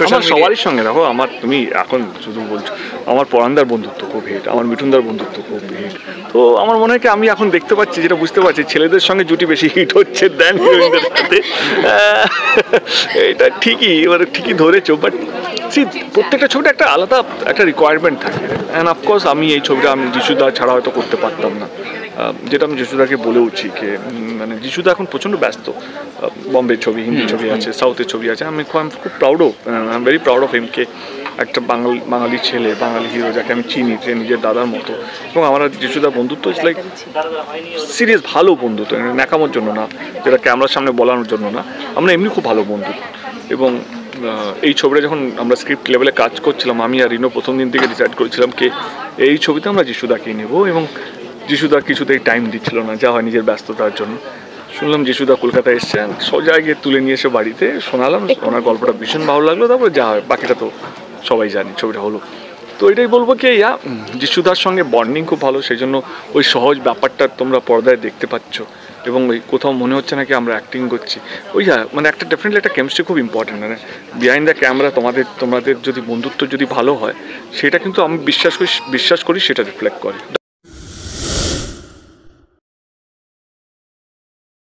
আমার সবারই সঙ্গে দেখো, আমার তুমি এখন শুধু বলছো আমার পরানদার বন্ধুত্ব খুব হিট, আমার মিঠুনদার বন্ধুত্ব খুব হিট। তো আমার মনে হয় কি আমি এখন দেখতে পাচ্ছি, যেটা বুঝতে পারছি, ছেলেদের সঙ্গে জুটি বেশি হিট হচ্ছে দেন হিরোইনদের সাথে। এটা ঠিকই, এবার ঠিকই ধরেছো, বাট প্রত্যেকটা ছবিটা একটা আলাদা একটা রিকোয়ারমেন্ট থাকে। অ্যান্ড অফকোর্স আমি এই ছবিটা আমি যিশুদা ছাড়া হয়তো করতে পারতাম না, যেটা আমি যিশুদাকে বলেওছি যে মানে যিশুদা এখন প্রচণ্ড ব্যস্ত। বম্বের ছবি, হিন্দি ছবি আছে, সাউথের ছবি আছে। আমি খুব proud of, I am very proud of হিমকে। একটা বাঙালি ছেলে, বাঙালি হিরো যাকে আমি চিনি, যে নিজের দাদার মতো। এবং আমার যিশুদার বন্ধুত্ব ইজ লাইক সিরিয়াস ভালো বন্ধুত্ব, ন্যাকামোর জন্য না, যেটা ক্যামেরার সামনে বলানোর জন্য না, আমরা এমনি খুব ভালো বন্ধু। এবং এই ছবিটা যখন আমরা স্ক্রিপ্ট লেভেলে কাজ করছিলাম, আমি আর রিনো প্রথম দিন থেকে ডিসাইড করেছিলাম কি এই ছবিতে আমরা যিশুদাকেই নেব। এবং যিশুদা কিছুতেই টাইম দিচ্ছিল না, যা হয় নিজের ব্যস্ততার জন্য। শুনলাম যিশুদা কলকাতায় এসছেন, সোজা গিয়ে তুলে নিয়ে এসে বাড়িতে শোনালাম, ওনার গল্পটা ভীষণ ভালো লাগলো। তারপরে যা হয় বাকিটা তো সবাই জানি, ছবিটা হলো। তো এটাই বলবো কি যিশুদার সঙ্গে বন্ডিং খুব ভালো, সেই জন্য ওই সহজ ব্যাপারটা তোমরা পর্দায় দেখতে পাচ্ছ। এবং ওই কোথাও মনে হচ্ছে না কি আমরা অ্যাক্টিং করছি। ওই মানে একটা ডেফিনেটলি একটা কেমিস্ট্রি খুব ইম্পর্টেন্ট। মানে বিহাইন্ড দ্য ক্যামেরা তোমাদের যদি বন্ধুত্ব যদি ভালো হয়, সেটা কিন্তু আমি বিশ্বাস করি সেটা রিফ্লেক্ট করে।